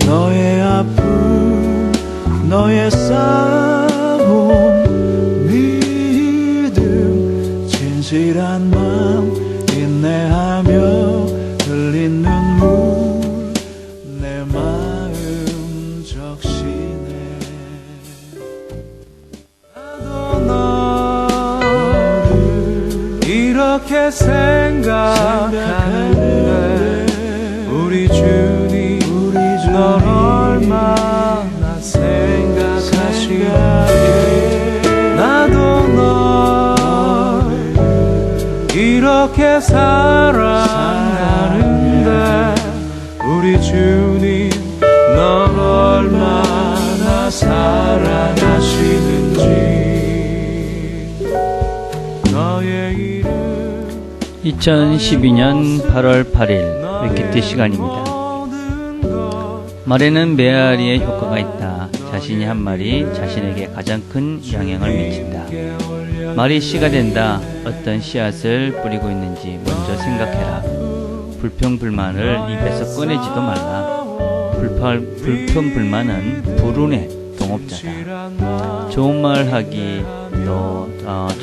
너의 아픔 너의 싸움 믿음 진실한 마음 인내하며 흘린 눈물 내 마음 적시네. 나도 너를 이렇게 생각하는데 우리 주님 널 얼마나 생각하시기에 나도 널 이렇게 사랑하는데 우리 주님 널 얼마나 사랑하시는지. 너의 이름 2012년 8월 8일 밀키트 시간입니다. 말에는 메아리의 효과가 있다. 자신이 한 말이 자신에게 가장 큰 영향을 미친다. 말이 씨가 된다. 어떤 씨앗을 뿌리고 있는지 먼저 생각해라. 불평불만을 입에서 꺼내지도 말라. 불평불만은 불운의 동업자다. 좋은 말 하기, 또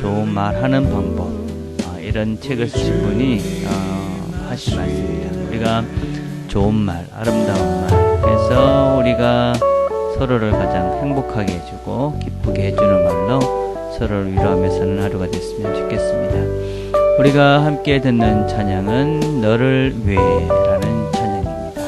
좋은 말 하는 방법, 이런 책을 쓰신 분이 하신 말씀입니다. 우리가 좋은 말, 아름다운 말, 그래서 우리가 서로를 가장 행복하게 해주고 기쁘게 해주는 말로 서로를 위로하며 사는 하루가 됐으면 좋겠습니다. 우리가 함께 듣는 찬양은 너를 위해라는 찬양입니다.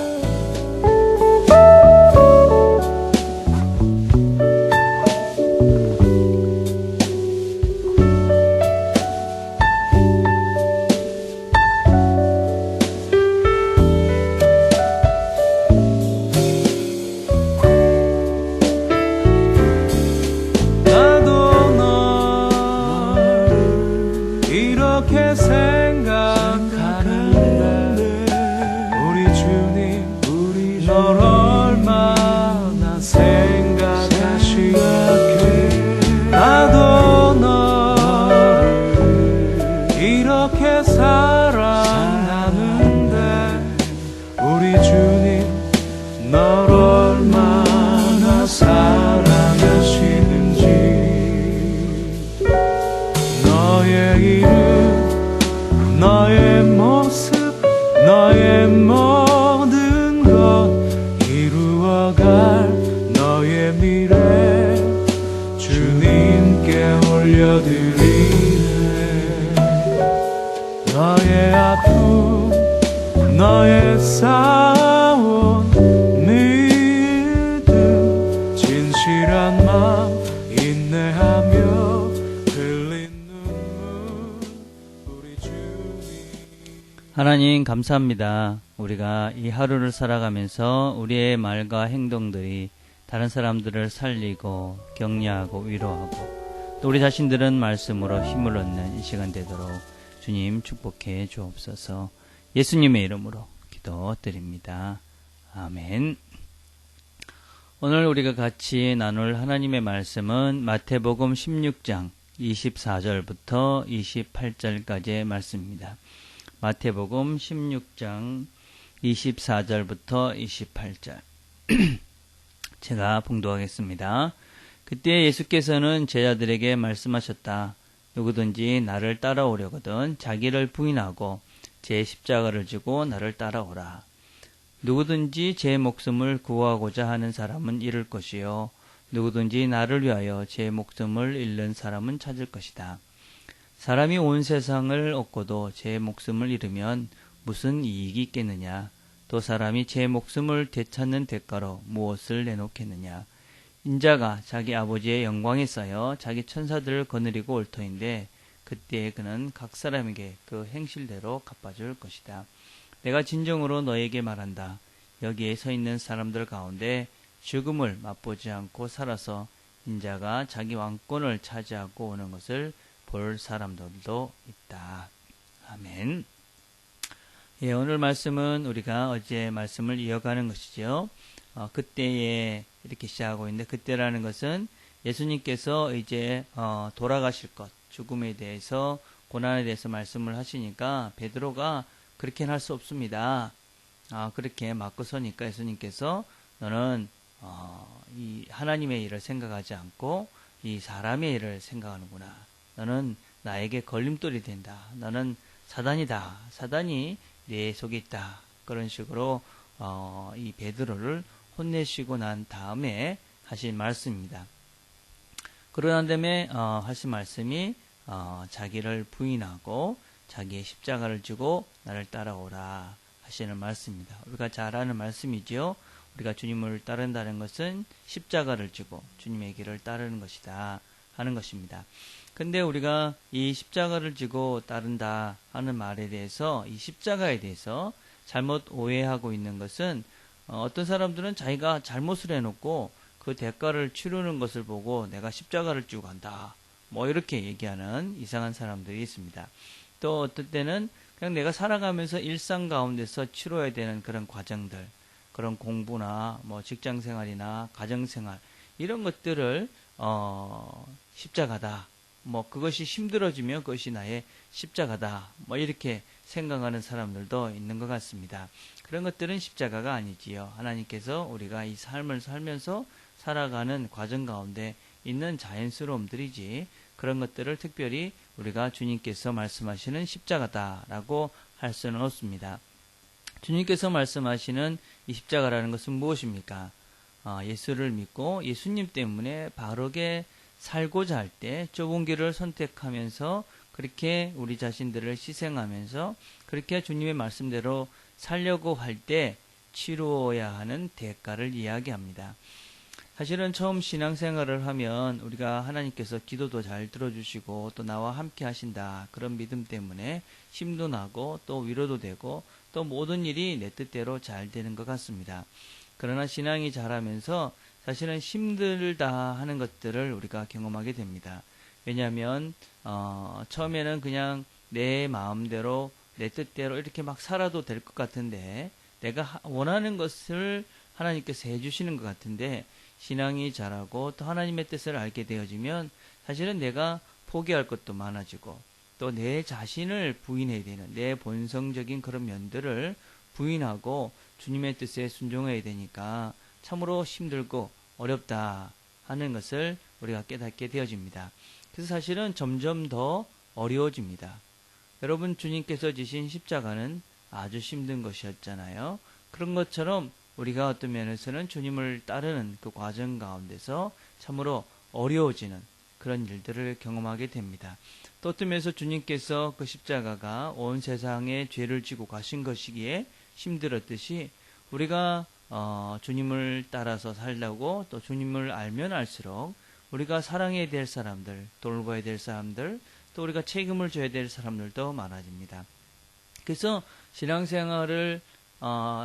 이렇게 생각하는데 우리 주님 널 얼마나 생각하시기에 나도 널 이렇게 사랑하는데 우리 주님 널 얼마나 사랑하시는지. 너의 이름 너의 모습 너의 모든 것 이루어갈 너의 미래 주님께 올려드리네. 너의 아픔 너의 싸움 믿음 진실한 마음 인내하며 하나님 감사합니다. 우리가 이 하루를 살아가면서 우리의 말과 행동들이 다른 사람들을 살리고 격려하고 위로하고 또 우리 자신들은 말씀으로 힘을 얻는 이 시간 되도록 주님 축복해 주옵소서. 예수님의 이름으로 기도드립니다. 아멘. 오늘 우리가 같이 나눌 하나님의 말씀은 마태복음 16장 24절부터 28절까지의 말씀입니다. 마태복음 16장 24절부터 28절 제가 봉독하겠습니다. 그때 예수께서는 제자들에게 말씀하셨다. 누구든지 나를 따라오려거든 자기를 부인하고 제 십자가를 지고 나를 따라오라. 누구든지 제 목숨을 구하고자 하는 사람은 잃을 것이요 누구든지 나를 위하여 제 목숨을 잃는 사람은 찾을 것이다. 사람이 온 세상을 얻고도 제 목숨을 잃으면 무슨 이익이 있겠느냐? 또 사람이 제 목숨을 되찾는 대가로 무엇을 내놓겠느냐? 인자가 자기 아버지의 영광에 쌓여 자기 천사들을 거느리고 올 터인데 그때 그는 각 사람에게 그 행실대로 갚아줄 것이다. 내가 진정으로 너에게 말한다. 여기에 서 있는 사람들 가운데 죽음을 맛보지 않고 살아서 인자가 자기 왕권을 차지하고 오는 것을 볼 사람들도 있다. 아멘. 예, 오늘 말씀은 우리가 어제 말씀을 이어가는 것이죠. 그때에 이렇게 시작하고 있는데 그때라는 것은 예수님께서 이제 돌아가실 것, 죽음에 대해서 고난에 대해서 말씀을 하시니까 베드로가 그렇게는 할 수 없습니다. 그렇게 맞고 서니까 예수님께서 너는 이 하나님의 일을 생각하지 않고 이 사람의 일을 생각하는구나. 너는 나에게 걸림돌이 된다. 너는 사단이다. 사단이 내 속에 있다. 그런 식으로 이 베드로를 혼내시고 난 다음에 하신 말씀입니다. 그러한 다음에 하신 말씀이 자기를 부인하고 자기의 십자가를 지고 나를 따라오라 하시는 말씀입니다. 우리가 잘 아는 말씀이죠. 우리가 주님을 따른다는 것은 십자가를 지고 주님의 길을 따르는 것이다 하는 것입니다. 근데 우리가 이 십자가를 지고 따른다 하는 말에 대해서 이 십자가에 대해서 잘못 오해하고 있는 것은 어떤 사람들은 자기가 잘못을 해놓고 그 대가를 치르는 것을 보고 내가 십자가를 지고 간다. 뭐 이렇게 얘기하는 이상한 사람들이 있습니다. 또 어떨 때는 그냥 내가 살아가면서 일상 가운데서 치러야 되는 그런 과정들, 그런 공부나 뭐 직장 생활이나 가정 생활 이런 것들을 십자가다. 뭐 그것이 힘들어지면 그것이 나의 십자가다. 뭐 이렇게 생각하는 사람들도 있는 것 같습니다. 그런 것들은 십자가가 아니지요. 하나님께서 우리가 이 삶을 살면서 살아가는 과정 가운데 있는 자연스러움들이지 그런 것들을 특별히 우리가 주님께서 말씀하시는 십자가다라고 할 수는 없습니다. 주님께서 말씀하시는 이 십자가라는 것은 무엇입니까? 예수를 믿고 예수님 때문에 바르게 살고자 할 때 좁은 길을 선택하면서 그렇게 우리 자신들을 희생하면서 그렇게 주님의 말씀대로 살려고 할 때 치루어야 하는 대가를 이야기합니다. 사실은 처음 신앙생활을 하면 우리가 하나님께서 기도도 잘 들어주시고 또 나와 함께 하신다 그런 믿음 때문에 힘도 나고 또 위로도 되고 또 모든 일이 내 뜻대로 잘 되는 것 같습니다. 그러나 신앙이 자라면서 사실은 힘들다 하는 것들을 우리가 경험하게 됩니다. 왜냐하면 처음에는 그냥 내 마음대로 내 뜻대로 이렇게 막 살아도 될 것 같은데 내가 원하는 것을 하나님께서 해주시는 것 같은데 신앙이 자라고 또 하나님의 뜻을 알게 되어지면 사실은 내가 포기할 것도 많아지고 또 내 자신을 부인해야 되는 내 본성적인 그런 면들을 부인하고 주님의 뜻에 순종해야 되니까 참으로 힘들고 어렵다 하는 것을 우리가 깨닫게 되어집니다. 그래서 사실은 점점 더 어려워집니다. 여러분 주님께서 지신 십자가는 아주 힘든 것이었잖아요. 그런 것처럼 우리가 어떤 면에서는 주님을 따르는 그 과정 가운데서 참으로 어려워지는 그런 일들을 경험하게 됩니다. 또 어떤 면에서 주님께서 그 십자가가 온 세상에 죄를 지고 가신 것이기에 힘들었듯이 우리가 주님을 따라서 살려고 또 주님을 알면 알수록 우리가 사랑해야 될 사람들, 돌봐야 될 사람들, 또 우리가 책임을 져야 될 사람들도 많아집니다. 그래서 신앙생활을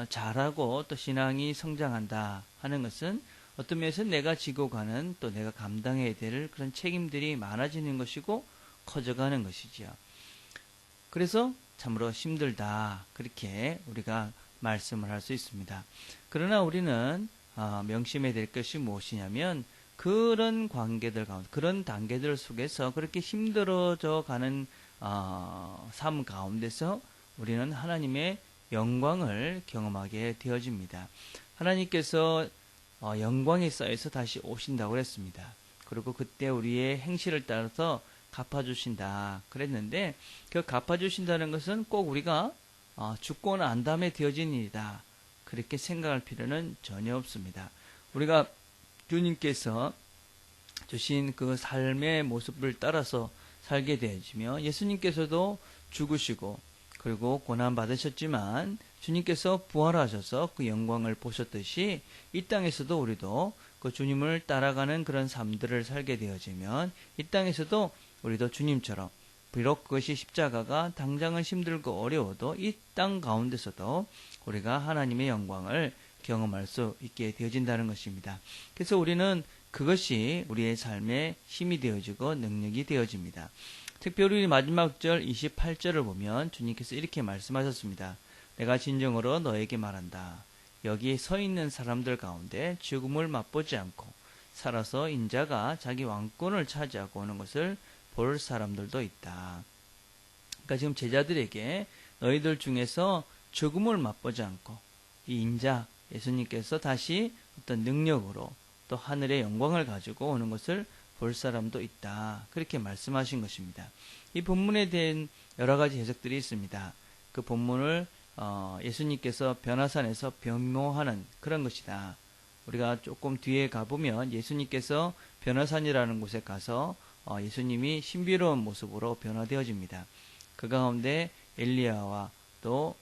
잘하고 또 신앙이 성장한다 하는 것은 어떤 면에서 내가 지고 가는 또 내가 감당해야 될 그런 책임들이 많아지는 것이고 커져가는 것이지요. 그래서 참으로 힘들다 그렇게 우리가 말씀을 할 수 있습니다. 그러나 우리는 명심해야 될 것이 무엇이냐면 그런 관계들 가운데 그런 단계들 속에서 그렇게 힘들어져 가는 삶 가운데서 우리는 하나님의 영광을 경험하게 되어집니다. 하나님께서 영광이 쌓여서 다시 오신다고 그랬습니다. 그리고 그때 우리의 행실을 따라서 갚아주신다 그랬는데 그 갚아주신다는 것은 꼭 우리가 죽고 난 다음에 되어진 일이다 그렇게 생각할 필요는 전혀 없습니다. 우리가 주님께서 주신 그 삶의 모습을 따라서 살게 되어지며 예수님께서도 죽으시고 그리고 고난 받으셨지만 주님께서 부활하셔서 그 영광을 보셨듯이 이 땅에서도 우리도 그 주님을 따라가는 그런 삶들을 살게 되어지면 이 땅에서도 우리도 주님처럼 비록 그것이 십자가가 당장은 힘들고 어려워도 이 땅 가운데서도 우리가 하나님의 영광을 경험할 수 있게 되어진다는 것입니다. 그래서 우리는 그것이 우리의 삶의 힘이 되어지고 능력이 되어집니다. 특별히 마지막 절 28절을 보면 주님께서 이렇게 말씀하셨습니다. 내가 진정으로 너에게 말한다. 여기 서 있는 사람들 가운데 죽음을 맛보지 않고 살아서 인자가 자기 왕권을 차지하고 오는 것을 볼 사람들도 있다. 그러니까 지금 제자들에게 너희들 중에서 죽음을 맛보지 않고 이 인자 예수님께서 다시 어떤 능력으로 또 하늘의 영광을 가지고 오는 것을 볼 사람도 있다. 그렇게 말씀하신 것입니다. 이 본문에 대한 여러 가지 해석들이 있습니다. 그 본문을 예수님께서 변화산에서 변모하는 그런 것이다. 우리가 조금 뒤에 가보면 예수님께서 변화산이라는 곳에 가서 예수님이 신비로운 모습으로 변화되어집니다. 그 가운데 엘리야와 또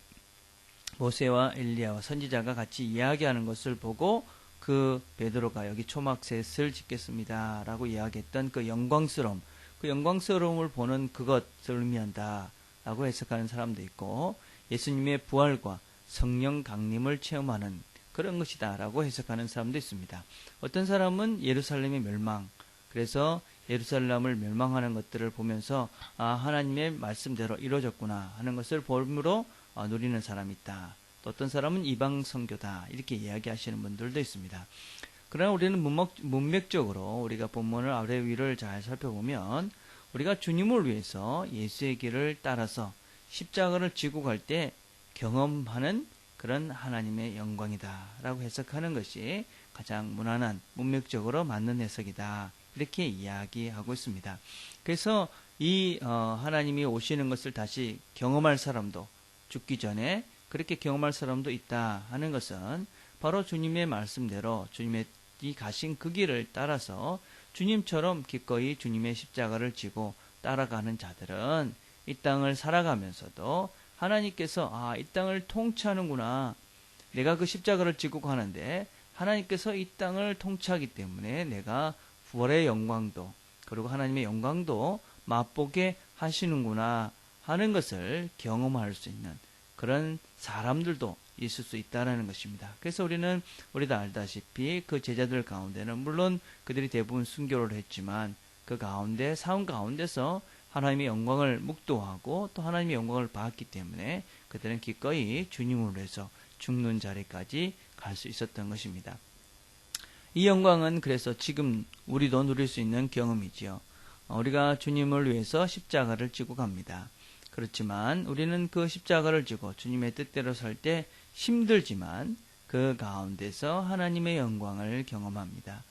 모세와 엘리야와 선지자가 같이 이야기하는 것을 보고 그 베드로가 여기 초막셋을 짓겠습니다 라고 이야기했던 그 영광스러움을 보는 그것을 의미한다 라고 해석하는 사람도 있고, 예수님의 부활과 성령 강림을 체험하는 그런 것이다 라고 해석하는 사람도 있습니다. 어떤 사람은 예루살렘의 멸망, 그래서 예루살렘을 멸망하는 것들을 보면서 하나님의 말씀대로 이루어졌구나 하는 것을 보므로 누리는 사람이 있다. 또 어떤 사람은 이방 선교다 이렇게 이야기하시는 분들도 있습니다. 그러나 우리는 문맥적으로 우리가 본문을 아래 위를 잘 살펴보면 우리가 주님을 위해서 예수의 길을 따라서 십자가를 지고 갈 때 경험하는 그런 하나님의 영광이다 라고 해석하는 것이 가장 무난한 문맥적으로 맞는 해석이다 이렇게 이야기하고 있습니다. 그래서 이 하나님이 오시는 것을 다시 경험할 사람도, 죽기 전에 그렇게 경험할 사람도 있다 하는 것은 바로 주님의 말씀대로 주님의 이 가신 그 길을 따라서 주님처럼 기꺼이 주님의 십자가를 지고 따라가는 자들은 이 땅을 살아가면서도 하나님께서 이 땅을 통치하는구나, 내가 그 십자가를 지고 가는데 하나님께서 이 땅을 통치하기 때문에 내가 부활의 영광도 그리고 하나님의 영광도 맛보게 하시는구나 하는 것을 경험할 수 있는 그런 사람들도 있을 수 있다는 것입니다. 그래서 우리도 알다시피 그 제자들 가운데는 물론 그들이 대부분 순교를 했지만 그 가운데 삶 가운데서 하나님의 영광을 묵도하고 또 하나님의 영광을 받았기 때문에 그들은 기꺼이 주님을 위해서 죽는 자리까지 갈 수 있었던 것입니다. 이 영광은 그래서 지금 우리도 누릴 수 있는 경험이지요. 우리가 주님을 위해서 십자가를 지고 갑니다. 그렇지만 우리는 그 십자가를 지고 주님의 뜻대로 살 때 힘들지만 그 가운데서 하나님의 영광을 경험합니다.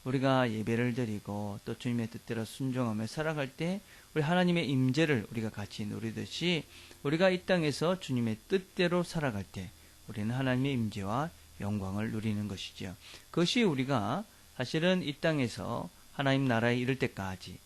우리가 예배를 드리고 또 주님의 뜻대로 순종하며 살아갈 때 우리 하나님의 임재를 우리가 같이 누리듯이 우리가 이 땅에서 주님의 뜻대로 살아갈 때 우리는 하나님의 임재와 영광을 누리는 것이죠. 그것이 우리가 사실은 이 땅에서 하나님 나라에 이를 때까지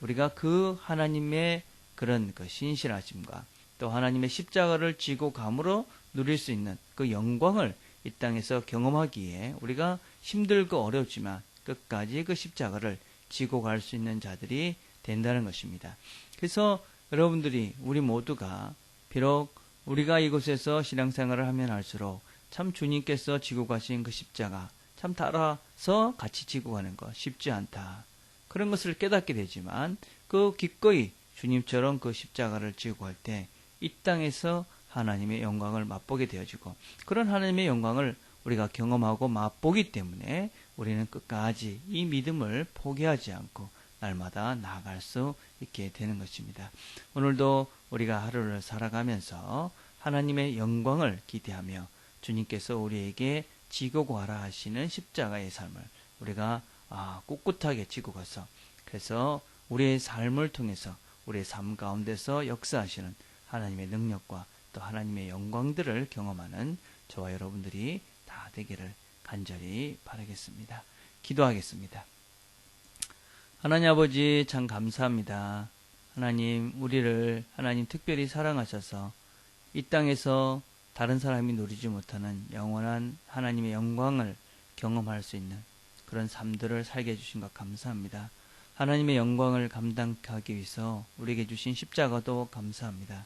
우리가 그 하나님의 그런 그 신실하심과 또 하나님의 십자가를 지고 감으로 누릴 수 있는 그 영광을 이 땅에서 경험하기에 우리가 힘들고 어렵지만 끝까지 그 십자가를 지고 갈 수 있는 자들이 된다는 것입니다. 그래서 여러분들이 우리 모두가 비록 우리가 이곳에서 신앙생활을 하면 할수록 참 주님께서 지고 가신 그 십자가 참 따라서 같이 지고 가는 것 쉽지 않다. 그런 것을 깨닫게 되지만 그 기꺼이 주님처럼 그 십자가를 지고 갈 때 이 땅에서 하나님의 영광을 맛보게 되어지고 그런 하나님의 영광을 우리가 경험하고 맛보기 때문에 우리는 끝까지 이 믿음을 포기하지 않고 날마다 나아갈 수 있게 되는 것입니다. 오늘도 우리가 하루를 살아가면서 하나님의 영광을 기대하며 주님께서 우리에게 지고 가라 하시는 십자가의 삶을 우리가 꿋꿋하게 지고 가서 그래서 우리의 삶을 통해서 우리의 삶 가운데서 역사하시는 하나님의 능력과 또 하나님의 영광들을 경험하는 저와 여러분들이 다 되기를 간절히 바라겠습니다. 기도하겠습니다. 하나님 아버지 참 감사합니다. 하나님 우리를 하나님 특별히 사랑하셔서 이 땅에서 다른 사람이 누리지 못하는 영원한 하나님의 영광을 경험할 수 있는 그런 삶들을 살게 해주신 것 감사합니다. 하나님의 영광을 감당하기 위해서 우리에게 주신 십자가도 감사합니다.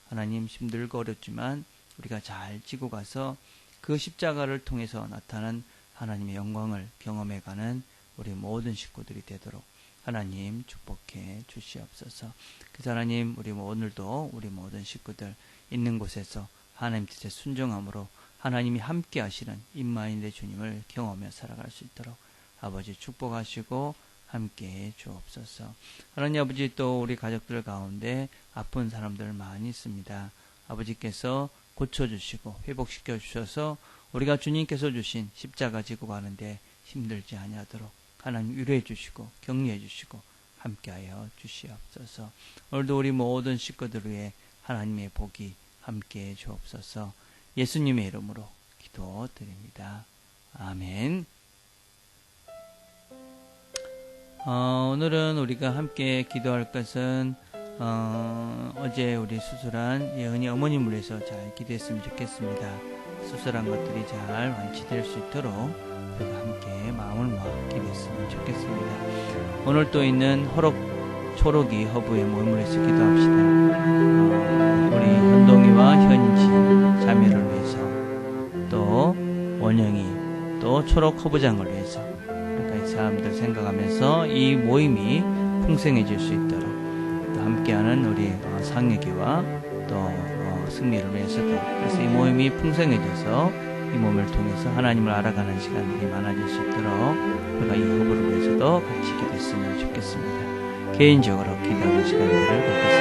하나님 힘들고 어렵지만 우리가 잘 지고 가서 그 십자가를 통해서 나타난 하나님의 영광을 경험해가는 우리 모든 식구들이 되도록 하나님 축복해 주시옵소서. 그래서 하나님 우리 오늘도 우리 모든 식구들 있는 곳에서 하나님 뜻에 순종함으로 하나님이 함께 하시는 임마인의 주님을 경험해 살아갈 수 있도록 아버지 축복하시고 함께해 주옵소서. 하나님 아버지 또 우리 가족들 가운데 아픈 사람들 많이 있습니다. 아버지께서 고쳐주시고 회복시켜 주셔서 우리가 주님께서 주신 십자가 지고 가는데 힘들지 아니하도록 하나님 위로해 주시고 격려해 주시고 함께하여 주시옵소서. 오늘도 우리 모든 식구들 위해 하나님의 복이 함께해 주옵소서. 예수님의 이름으로 기도드립니다. 아멘. 오늘은 우리가 함께 기도할 것은 어제 우리 수술한 예은이 어머님을 위해서 잘 기도했으면 좋겠습니다. 수술한 것들이 잘 완치될 수 있도록 우리가 함께 마음을 모아 기도했으면 좋겠습니다. 오늘 또 있는 초록이 허브의 모임을 해서 기도합시다. 우리 현동이와 현지 자매를 위해서, 또 원영이, 또 초록 허브장을 위해서 우리가 이 사람들 생각하면서 이 모임이 풍성해질 수 있도록, 또 함께하는 우리 상혁이와 또 승리를 위해서도, 그래서 이 모임이 풍성해져서 이 몸을 통해서 하나님을 알아가는 시간들이 많아질 수 있도록 우리가 이 허브를 위해서도 같이 기도했으면 좋겠습니다. 개인적으로 기도하는 시간들을 갖겠습니다.